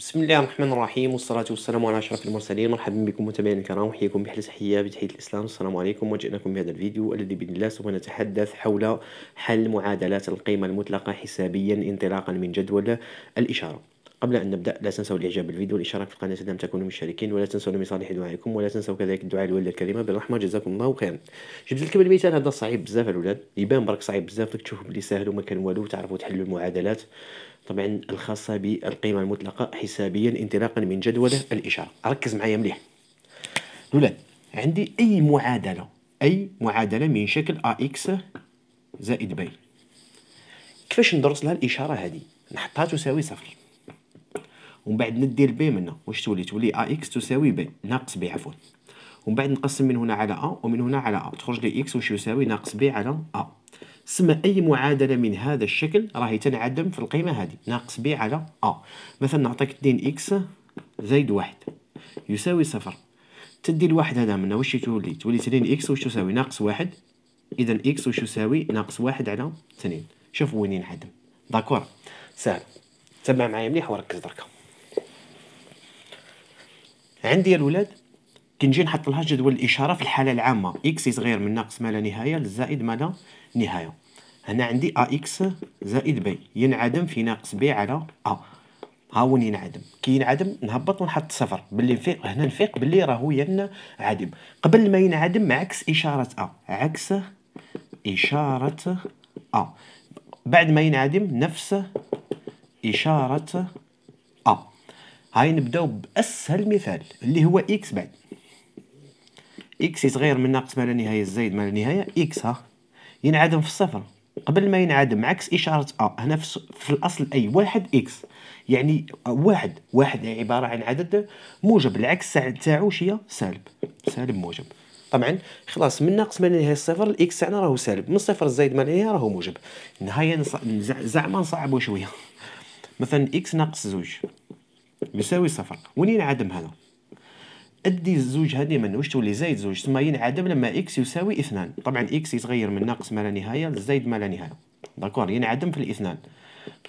بسم الله الرحمن الرحيم والصلاة والسلام على أشرف المرسلين. مرحبا بكم متابعينا الكرام، أحييكم بأحلى تحية بتحية الإسلام. السلام عليكم. وجئناكم بهذا الفيديو الذي بإذن الله سوف نتحدث حول حل معادلات القيمة المطلقة حسابيا انطلاقا من جدول الإشارة. قبل أن نبدأ لا تنسوا الإعجاب بالفيديو والاشتراك في القناة إذا لم تكونوا مشتركين، ولا تنسوا من صالح دعائكم، ولا تنسوا كذلك الدعاء للوالدة الكريمة بالرحمة. جزاكم الله خيرا. جبت لكم المثال هذا صعيب بزاف الأولاد، يبان برك صعيب بزاف، تشوفوا بلي ساهل وما كان والو، تعرفوا تحلوا المعادلات طبعا الخاصة بالقيمة المطلقة حسابيا انطلاقا من جدول الإشارة. ركز معايا مليح الأولاد. عندي أي معادلة من شكل أكس زائد ب. كيفاش ندرس لها الإشارة هذه؟ نحطها تساوي صفر، ومن بعد ندي البي منها، واش تولي اكس تساوي ب ناقص ب عفوا، ومن بعد نقسم من هنا على ومن هنا على تخرج لي اكس واش يساوي ناقص ب على سما أي معادلة من هذا الشكل راهي تنعدم في القيمة هذه ناقص ب على مثلا نعطيك 2 إكس زائد واحد يساوي صفر. تدي الواحد هذا منه واش تولي 2 إكس واش تساوي ناقص واحد، إذا إكس واش يساوي ناقص واحد على 2. شوف وين ينعدم. داكور سهل، تبع معايا مليح وركز دركا. عندي يا الولاد كي نجي نحط لها جدول الإشارة في الحالة العامة إكس صغير من ناقص ما لا نهاية لزائد ما لا نهاية. هنا عندي إكس زائد ب ينعدم في ناقص ب على ها وين ينعدم. كي ينعدم نهبط ونحط صفر باللي نفيق هنا، نفيق باللي راهو ينعدم. قبل ما ينعدم عكس إشارة عكس إشارة بعد ما ينعدم نفس إشارة هاي نبداو بأسهل مثال اللي هو إكس بعد إكس صغير من ناقص ما لا نهاية زائد ما لا نهاية. إكس ينعدم في الصفر قبل ما ينعدم عكس إشارة هنا في الأصل أي واحد إكس، يعني واحد عبارة عن عدد موجب، العكس تاعو هي سالب موجب. طبعا خلاص من ناقص ما لا نهاية الصفر الإكس تاعنا راهو سالب، من الصفر زائد ما لا نهاية راهو موجب. النهاية زعما نصعبو شوية، مثلا إكس ناقص زوج يساوي صفر. وين ينعدم هذا؟ ادي الزوج هذه من واش تولي زايد زوج، ثم ينعدم لما اكس يساوي اثنان. طبعا اكس يتغير من ناقص ما لا نهايه لزايد ما لا نهايه. داكور ينعدم في الاثنان.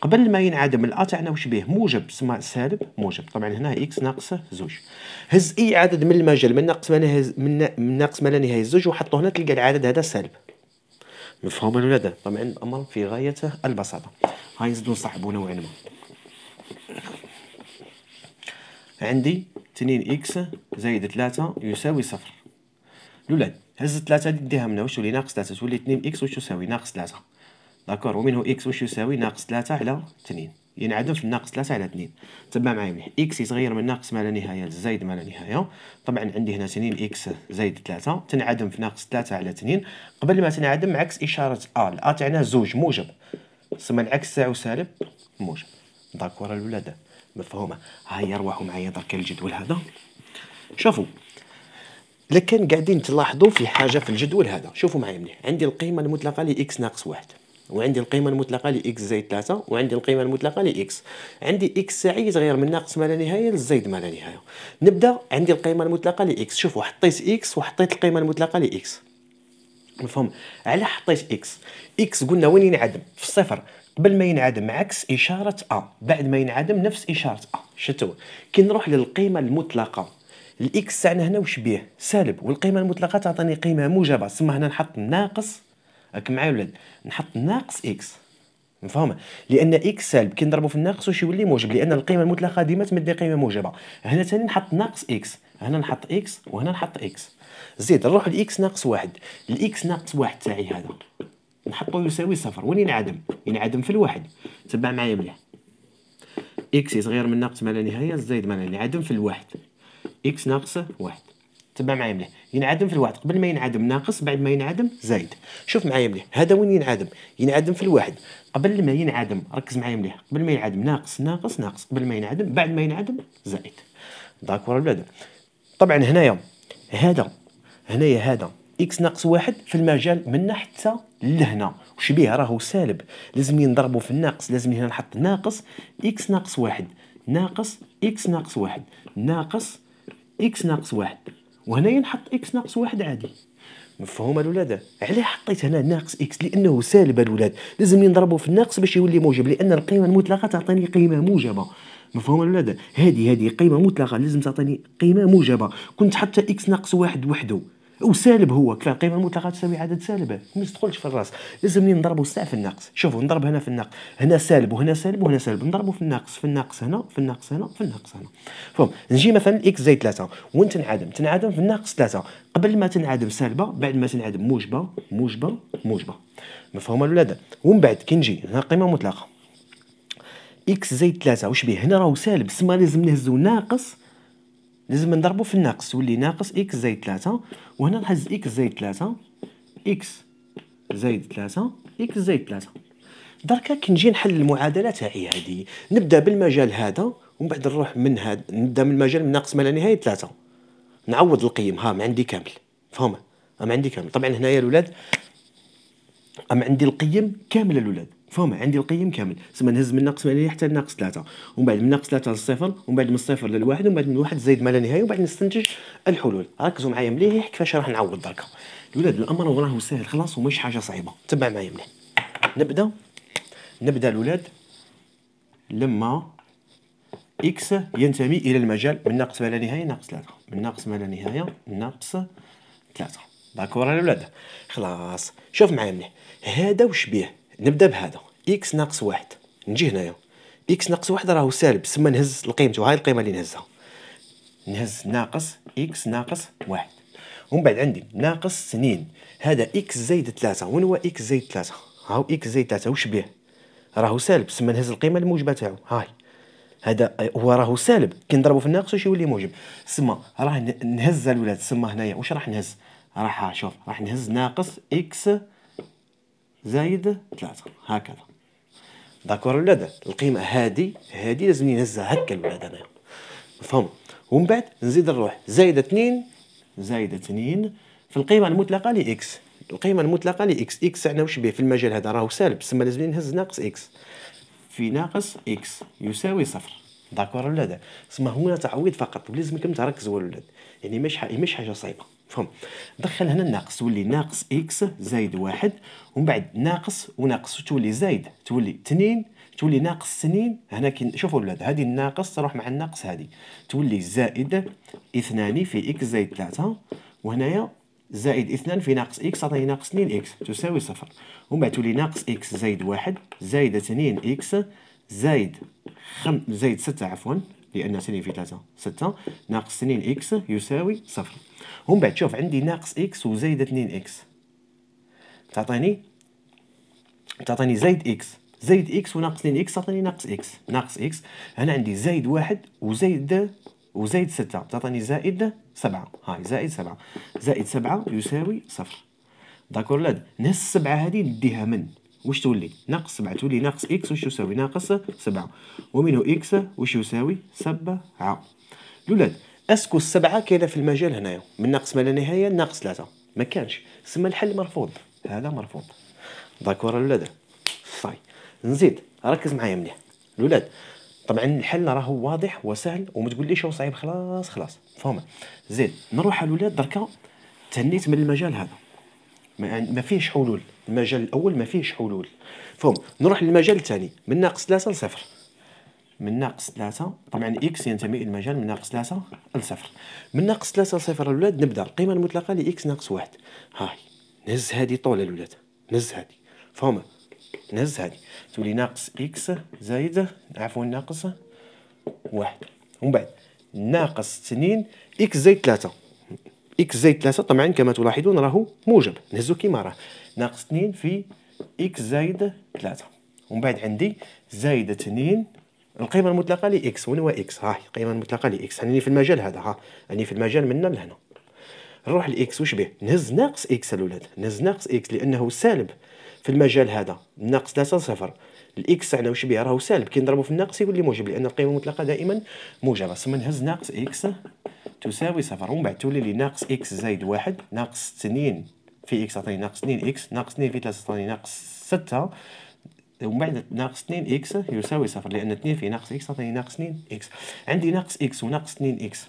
قبل ما ينعدم تاعنا واش به موجب، ثم سالب موجب. طبعا هنا اكس ناقص زوج. هز اي عدد من المجال من ناقص ما لا من ناقص ما لا نهايه زوج وحطه هنا تلقى العدد هذا سالب. مفهوم الولاد؟ طبعا الامر في غايه البساطه. هاي نزيدو نصعبو نوعا ما. عندي 2 إكس زائد 3 يساوي صفر. الأولاد هز 3 ديها منها واش تولي ناقص 3، تولي 2 إكس واش تساوي ناقص 3. داكور ومنه إكس واش يساوي ناقص 3 على 2، ينعدم في الناقص 3 على 2. تبع معايا مليح. إكس يتغير من ناقص ما لا نهاية لزايد ما لا نهاية. طبعا عندي هنا 2 إكس زائد 3 تنعدم في ناقص 3 على 2. قبل ما تنعدم عكس إشارة تاعنا زوج موجب، ثم العكس تاعو سالب موجب. داكور الولاد مفهومه؟ هيا روحوا معايا درك الجدول هذا. شوفوا لكن قاعدين تلاحظوا في حاجه في الجدول هذا، شوفوا معايا مليح. عندي القيمه المطلقه لاكس ناقص واحد، وعندي القيمه المطلقه لاكس زائد 3، وعندي القيمه المطلقه لاكس. عندي اكس ساعي يتغير من ناقص ما لا نهايه لزايد ما لا نهايه. نبدا عندي القيمه المطلقه لاكس. شوفوا حطيت اكس وحطيت القيمه المطلقه لاكس. مفهوم؟ على حطيت اكس قلنا وين ينعدم؟ في الصفر. قبل ما ينعدم عكس إشارة بعد ما ينعدم نفس إشارة شتو. كي نروح للقيمة المطلقة الإكس تاعنا هنا واش بيه؟ سالب، والقيمة المطلقة تعطيني قيمة موجبة، ثم هنا نحط ناقص. راك معايا ولاد؟ نحط ناقص إكس. مفهومة؟ لأن إكس سالب كي نضربو في الناقص واش يولي موجب، لأن القيمة المطلقة ديما تمدي قيمة موجبة. هنا ثاني نحط ناقص إكس، هنا نحط إكس وهنا نحط إكس. زيد نروح لإكس ناقص واحد. الإكس ناقص واحد تاعي هذا نحطو يساوي صفر. وين ينعدم؟ ينعدم في الواحد. تبع معايا مليح. إكس صغير من ناقص ما لا نهاية زايد ما لا ينعدم في الواحد. إكس ناقص واحد. تبع معايا مليح. ينعدم في الواحد، قبل ما ينعدم ناقص، بعد ما ينعدم زايد. شوف معايا مليح، هذا وين ينعدم؟ ينعدم في الواحد. قبل ما ينعدم ركز معايا مليح، قبل ما ينعدم ناقص ناقص ناقص، قبل ما ينعدم بعد ما ينعدم زايد. داكور الولاد؟ طبعا هنايا إكس ناقص واحد في المجال من حتى لهنا واش بيه؟ راهو سالب، لازم نضربو في الناقص، لازم هنا نحط ناقص إكس ناقص واحد ناقص إكس ناقص واحد ناقص إكس ناقص واحد، وهنايا نحط إكس ناقص واحد عادي. مفهوم الولاد؟ علاه حطيت هنا ناقص إكس؟ لأنه سالب الولاد، لازم نضربو في الناقص باش يولي موجب، لأن القيمة المطلقة تعطيني قيمة موجبة. مفهوم ولا لا؟ هذه قيمه مطلقه لازم تعطيني قيمه موجبه. كنت حتى اكس ناقص واحد وحده او سالب هو كفايه. القيمه المطلقه تساوي عدد سالب، ما تدخلش في الراس. لازمني نضربوا ساعه في الناقص. شوفوا نضرب هنا في الناقص، هنا سالب وهنا سالب وهنا سالب، نضربوا في الناقص، في الناقص هنا، في الناقص هنا، في الناقص هنا. فهم. نجي مثلا اكس زائد 3 تنعدم في الناقص 3. قبل ما تنعدم سالبه، بعد ما تنعدم موجبه موجبه موجبه. مفهوم ولا لا؟ ومن بعد كي نجي هنا قيمه مطلقه اكس زائد 3 واش بيه؟ هنا راهو سالب، تسمى لازم نهزو ناقص، لازم نضربو في الناقص تولي ناقص اكس زائد 3. وهنا نهز اكس زائد 3 اكس زائد 3 اكس زائد 3. دركا كي نجي نحل المعادله تاعي هذه، نبدا بالمجال هذا ومن بعد نروح من هذا، نبدا من المجال من ناقص ما لا نهايه 3، نعوض القيم. ها ما عندي كامل، فهمه؟ ما عندي كامل. طبعا هنايا الاولاد عندي القيم كامله الاولاد، فهمه؟ عندي القيم كامل. تسمى نهز من ناقص ما لا نهايه حتى لناقص 3، ومن بعد من ناقص 3 للصفر، ومن بعد من الصفر للواحد، ومن بعد من الواحد زايد ما لا نهايه، ومن بعد نستنتج الحلول. ركزوا معايا مليح كيفاش راح نعوض دركا الاولاد. الامر راه ساهل خلاص ومش حاجه صعيبه. تبع معايا مليح. نبدا الاولاد لما اكس ينتمي الى المجال من ناقص ما لا نهايه ناقص 3، من ناقص ما لا نهايه ناقص 3. داكور الاولاد؟ خلاص شوف معايا مليح. هذا واش بيه؟ نبدا بهذا اكس ناقص 1. نجي هنايا اكس ناقص 1 راهو سالب، تسمى نهز لقيمته. هاي القيمه اللي نهزها، نهز ناقص اكس ناقص 1. ومن بعد عندي ناقص 2. هذا اكس زايد 3. وين هو اكس زايد 3؟ هاو اكس زايد 3 واش بيه؟ راهو سالب، تسمى نهز القيمه الموجبه تاعو. هاي هذا هو راهو سالب، كي نضربو في الناقص واش يولي موجب. تسمى راه نهز الولاد. تسمى هنايا واش راح نهز؟ راح شوف راح نهز ناقص اكس زايد 3 هكذا. داكور الولاد؟ القيمه هذه لازم نهزها هكا الولاد انايا، مفهوم؟ ومن بعد نزيد نروح زايد 2 في القيمه المطلقه لاكس. القيمه المطلقه لاكس، اكس عندنا واش بيه في المجال هذا؟ راهو سالب، تسمى لازم نهز ناقص اكس في ناقص اكس يساوي صفر. داكور ولا؟ تسمى هنا تعويض فقط، ولازمكم تركزوا الولاد، يعني مش حاجه صعيبه. فهم؟ دخل هنا الناقص تولي ناقص اكس زايد 1، ومن بعد ناقص وناقص تولي زايد، تولي 2، تولي ناقص 2. هنا كي شوفوا الولاد هذه الناقص تروح مع الناقص، هذه تولي زائد 2 في اكس زايد 3، وهنايا زائد 2 في ناقص اكس تعطيني ناقص 2 اكس تساوي صفر. ومن بعد تولي ناقص اكس زايد 1 زايد 2 اكس زايد زايد 6 عفوا، لأن 2 في 3 6 ناقص 2 اكس يساوي صفر. ومن بعد شوف عندي ناقص اكس وزايد 2 اكس تعطيني زايد اكس، زايد اكس وناقص 2 اكس تعطيني ناقص اكس. هنا عندي زايد 1 وزايد 6 تعطيني زائد 7. هاي زائد 7 يساوي صفر. داكور ولاد؟ نهز 7 هذه نديها من واش تولي؟ ناقص 7 تولي ناقص اكس واش يساوي ناقص 7، ومنه اكس واش يساوي 7. الولاد اسكو 7 كاينه في المجال هنايا من ناقص ما لا نهايه ناقص 3 ما كانش، تسمى الحل مرفوض، هذا مرفوض. داكور الولاد؟ صاي نزيد ركز معايا مليح الولاد. طبعا الحل راهو واضح وسهل وما تقوليش هو صعيب، خلاص فهمت. زيد نروح الولاد دركا. تهنيت من المجال هذا ما فيهش حلول، المجال الاول ما فيهش حلول، فهم. نروح للمجال الثاني من ناقص 3 لصفر. من ناقص 3 طبعا اكس ينتمي الى المجال من ناقص 3 لصفر. من ناقص 3 لصفر الولاد نبدا القيمه المطلقه لاكس ناقص 1. هاي نهز هذه طول الولاد، نهز هذه، فهم؟ نهز هذه تولي ناقص اكس زايد عفوا ناقص 1. ومن بعد ناقص 2 اكس زايد 3. اكس زايد 3 طبعا كما تلاحظون راهو موجب، نهزو كيما راه ناقص 2 في اكس زايد 3. ومن بعد عندي زايد 2 القيمه المطلقه لاكس. وين هو اكس؟ هاي القيمه المطلقه لاكس، راني في المجال هذا، ها راني في المجال من هنا لهنا. نروح لاكس واش به؟ نهز ناقص اكس الاولاد، نهز ناقص اكس لانه سالب في المجال هذا من ناقص 3 لصفر. الاكس على واش به؟ راهو سالب، كي نضربو في الناقص يولي موجب لان القيمه المطلقه دائما موجبه. ثم نهز ناقص اكس تساوي صفر. ومن بعد تولي لي ناقص اكس زايد 1 ناقص 2 في اكس تعطيني ناقص 2 اكس ناقص 2 في 3 تعطيني ناقص 6. ومن بعد ناقص 2 اكس يساوي صفر لان 2 في ناقص اكس تعطيني ناقص 2 اكس. عندي ناقص اكس وناقص 2 اكس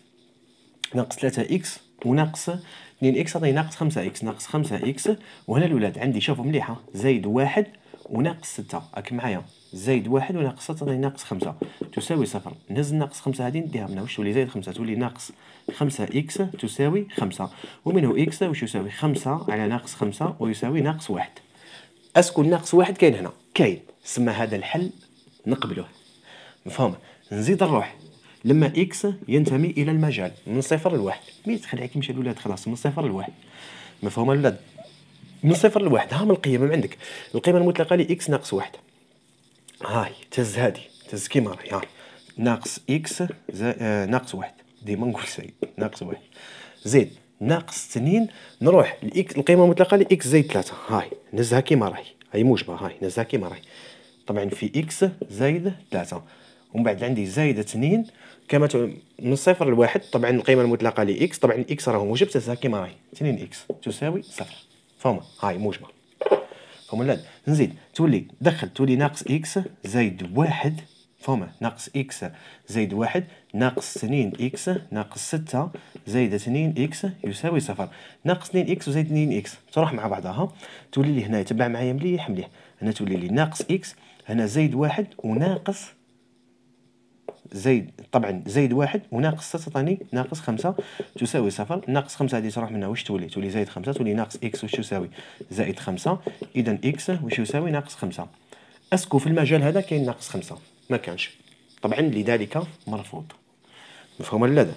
ناقص 3 اكس وناقص 2 اكس تعطيني ناقص 5 اكس ناقص 5 اكس. وهنا الاولاد عندي شوفوا مليحه زايد 1 وناقص 6 راك معايا، زايد 1 وناقص 6 تعطيني ناقص 5 تساوي 0. نهز ناقص 5 هذه نديها هنا، واش تولي زايد 5 تولي ناقص 5 إكس تساوي 5، ومنه إكس واش يساوي 5 على ناقص 5 ويساوي ناقص 1. اسكو ناقص 1 كاين هنا؟ كاين، سما هذا الحل نقبلوه. مفهوم؟ نزيد نروح لما إكس ينتمي إلى المجال من 0 ل 1، مي تخلعك يمشي الولاد خلاص من 0 ل 1. مفهوم الولاد؟ من 0 ل 1 ها من القيم من عندك، القيمة المطلقة لإكس ناقص 1. هاي تهز هادي، تهز كيما راهي، هاي ناقص إكس ناقص 1، ديما نقول زايد ناقص 1 زيد ناقص 2. نروح لإكس القيمة المطلقة لإكس زايد 3، هاي نهزها كيما راهي، هاي موجبة، هاي نهزها كيما راهي. طبعا في إكس زايد 3، ومن بعد عندي زايد 2 كما من 0 ل 1. طبعا القيمة المطلقة لإكس، طبعا إكس راهو موجب، تهزها كيما راهي، 2 إكس تساوي 0. فهمت؟ هاي موجبة. فهم ولاد؟ نزيد تولي دخل تولي ناقص إكس زايد 1. فهم؟ ناقص إكس زايد 1 ناقص 2 إكس ناقص 6 زايد 2 إكس يساوي 0. ناقص 2 إكس وزايد 2 إكس تروح مع بعضها، تولي لي هنا تبع معايا مليح مليح، هنا تولي لي ناقص إكس، هنا زايد 1 وناقص زايد، طبعا زايد 1 وناقص 6 تعطيني ناقص 5 تساوي 0. ناقص 5 هذه تروح منها، واش تولي؟ تولي زايد 5، تولي ناقص إكس واش تساوي زائد 5، إذا إكس واش يساوي ناقص 5. اسكو في المجال هذا كاين ناقص 5؟ ما كانش، طبعا لذلك مرفوض. مفهوم ولا لا؟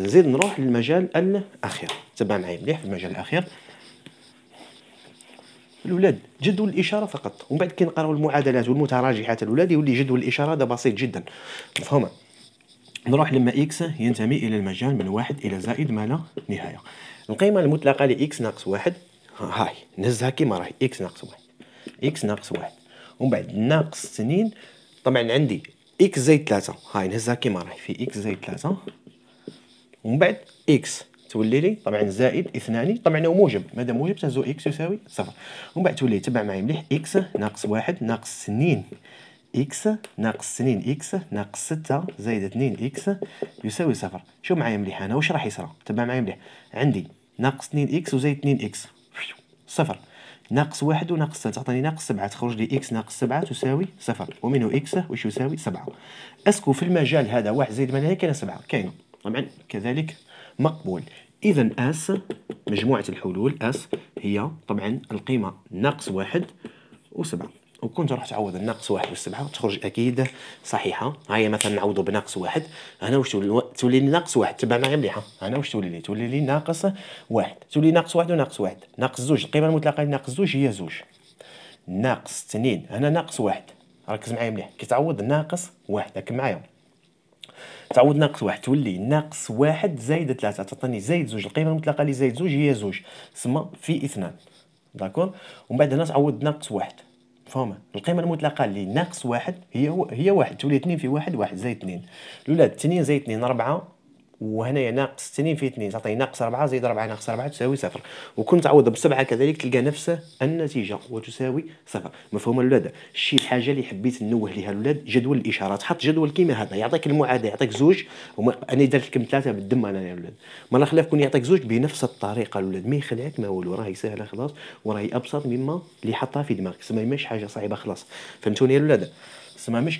نزيد نروح للمجال الأخير، تبع معايا مليح في المجال الأخير الأولاد، جدول الإشارة فقط، ومن بعد كي نقراو المعادلات والمتراجحات الأولاد يولي جدول الإشارة هذا بسيط جدا. مفهوم؟ نروح لما إكس ينتمي إلى المجال من 1 إلى زائد ما لا نهاية. القيمة المطلقة لإكس ناقص 1 هاي نهزها كيما راهي، إكس ناقص 1، إكس ناقص 1، ومن بعد ناقص 2. طبعا عندي إكس زائد 3، هاي نهزها كيما راهي في إكس زائد 3، ومن بعد إكس تولي لي طبعا زائد 2، طبعا هو موجب، مادام موجب تهزو إكس يساوي 0. ومن بعد تولي تبع معايا مليح إكس ناقص 1 ناقص 2 إكس ناقص 2 إكس ناقص 6 زائد 2 إكس يساوي 0. شوف معايا مليح أنا واش راح يصرى، تبع معايا مليح، عندي ناقص 2 إكس وزائد 2 إكس 0، ناقص 1 وناقص 3 تعطيني ناقص 7، تخرج لي إكس ناقص 7 تساوي 0، ومنه إكس واش يساوي 7. اسكو في المجال هذا 1 زائد ما لا نهاية كاينه 7؟ كاينه، طبعا كذلك مقبول. إذا أس مجموعة الحلول أس هي طبعا القيمة ناقص 1 و7، وكنت راح تعوض الناقص 1 و7 تخرج أكيد صحيحة. هاي مثلا نعوضوا بناقص 1، هنا واش تولي لي ناقص 1، تبع معايا مليحة، هنا واش تولي لي؟ تولي لي ناقص 1، تولي ناقص 1 وناقص 1 ناقص 2، القيمة المطلقة لناقص 2 هي 2، ناقص 2 هنا ناقص 1. ركز معايا مليح، كي تعوض ناقص 1 راك معايا، تعوض ناقص 1 تولي ناقص 1 زايد 3 تعطيني زايد 2، القيمة المطلقة لزايد 2 هي 2 تسمى في 2. داكور؟ ومن بعد هنا تعوض ناقص 1. فهمت؟ القيمة المطلقة لناقص 1 هي 1، تولي 2 في 1 1 زائد 2. الولاد 2 زائد 2 4، وهنايا ناقص 2 في 2 تعطيني ناقص 4 زائد 4 ناقص 4 تساوي 0. وكنت تعوض ب7 كذلك تلقى نفس النتيجة وتساوي 0. مفهوم الولاد؟ شي الحاجة اللي حبيت نوه ليها الولاد، جدول الإشارات، حط جدول كيما هذا يعطيك المعادلة، يعطيك زوج، أنا درت لكم 3 بالدم أنا يا الولاد، ما خلاف كون يعطيك زوج بنفس الطريقة الولاد، ما يخلعك ما والو، راهي سهلة خلاص، وراهي أبسط مما اللي حطها في دماغك، سما ماش حاجة صعيبة خلاص. فهمتوني يا الولاد؟ سما مش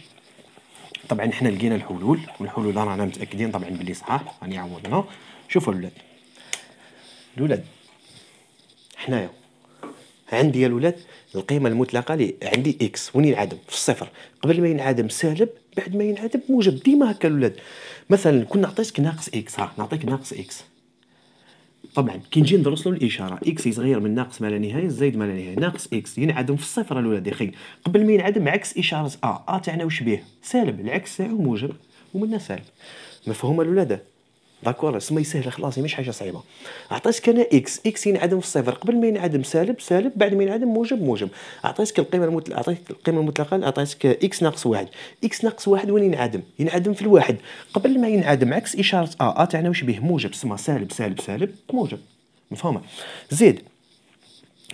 طبعا حنا لقينا الحلول، والحلول رانا متاكدين طبعا بلي صحاح، راني عوضنا. شوفوا الولاد حنايا عندي يا الولاد القيمه المطلقه اللي عندي اكس وين ينعدم في الصفر، قبل ما ينعدم سالب، بعد ما ينعدم موجب، ديما هكا الولاد. مثلا كنا عطيتك ناقص اكس، ها نعطيك ناقص اكس، طبعا كي نجي ندرس له الاشاره اكس يصغر من ناقص ما لا نهايه زائد ما لا نهايه، ناقص اكس ينعدم في الصفر الولاد يا اخي، قبل ما ينعدم عكس اشاره تاعنا واش بيه؟ سالب، العكس تاعو موجب ومنه سالب. مفهوم الولاد؟ داكور، سما سهله خلاص مش حاجه صعيبه. عطيتك انا اكس ينعدم في الصفر، قبل ما ينعدم سالب سالب، بعد ما ينعدم موجب موجب. عطيتك القيمه المطلقه، عطيتك اكس ناقص 1، اكس ناقص 1 وين ينعدم؟ ينعدم في الواحد، قبل ما ينعدم عكس اشاره تاعنا واش به؟ موجب، سما سالب سالب سالب موجب. مفهومه؟ زيد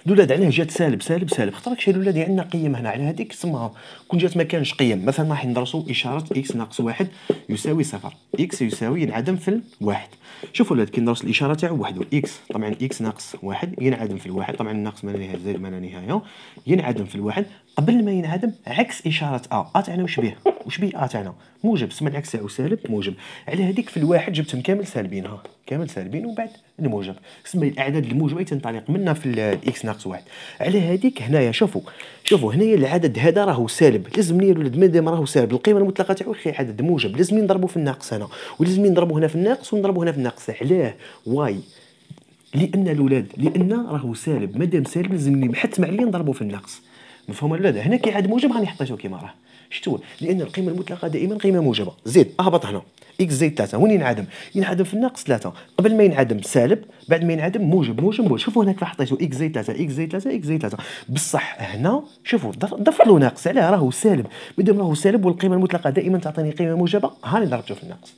الولاد علاه جات سالب سالب سالب؟ خاطر شي الولاد عندنا قيم هنا على هذيك تسمى كون جات ما كانش قيم، مثلا راح ندرسوا اشاره اكس ناقص 1 يساوي 0، اكس يساوي ينعدم في الواحد. شوفوا الولاد كي ندرس الاشاره تاعو وحده، اكس طبعا اكس ناقص 1 ينعدم في الواحد، طبعا ناقص ما لا نهايه زائد ما لا نهايه ينعدم في الواحد، قبل ما ينعدم عكس اشاره تاعنا واش به تاعنا موجب، سما العكس تاعو سالب موجب. على هذيك في الواحد جبتهم كامل سالبين، كامل سالبين، ومن بعد الموجب، سما الاعداد الموجبه تنطلق منها في الاكس ناقص واحد. على هذيك هنايا شوفوا هنايا العدد هذا راهو سالب، لازمني يا ولد مادام راهو سالب القيمه المطلقه تاعو عدد موجب، لازم نضربو في الناقص هنا، ولازم نضربو هنا في الناقص ونضربو هنا في الناقص. علاه؟ واي؟ لان الاولاد راهو سالب، مادام سالب لازمني بحث مع اللي نضربو في الناقص. مفهوم الاولاد؟ هنا كي عاد موجب راني حطيتو كيما راه، شتو؟ لان القيمه المطلقه دائما قيمه موجبه. زيد اهبط هنا اكس زائد 3 وين ينعدم في الناقص 3. قبل ما ينعدم سالب، بعد ما ينعدم موجب. شوفوا هناك حطيتو اكس زائد 3 بصح هنا شوفوا ضفت له ناقص. علاه؟ راهو سالب، مادام راهو سالب والقيمه المطلقه دائما تعطيني قيمه موجبه، هاني ضربته في الناقص.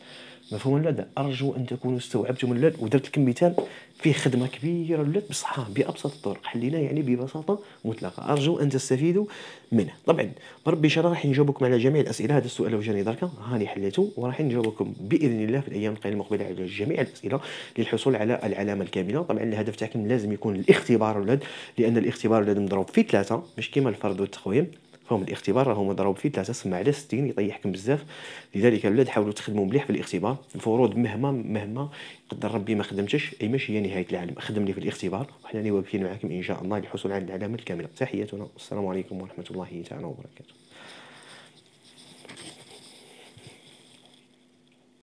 مفهوم الولاد؟ ارجو ان تكونوا استوعبتم الولاد، ودرت لكم مثال فيه خدمه كبيره الولاد، بصح بابسط الطرق حلينا يعني ببساطه مطلقه. ارجو ان تستفيدوا منه. طبعا بربي شرح راح نجاوبكم على جميع الاسئله. هذا السؤال جاني دركا هاني حليته، وراح نجاوبكم باذن الله في الايام المقبله على جميع الاسئله للحصول على العلامه الكامله. طبعا الهدف تاعكم لازم يكون الاختبار الولاد، لان الاختبار الولاد مضروب في 3 مش كيما الفرض والتقويم. فهم الاختبار راهو مضروب في 3 سما على 60 يطيحكم بزاف. لذلك الاولاد حاولوا تخدموا مليح في الاختبار. الفروض مهما قدر ربي ما خدمتش، اي ماشي هي نهايه العالم، خدم لي في الاختبار وحنا واقفين معكم ان شاء الله للحصول على العلامه الكامله. تحياتنا والسلام عليكم ورحمه الله تعالى وبركاته.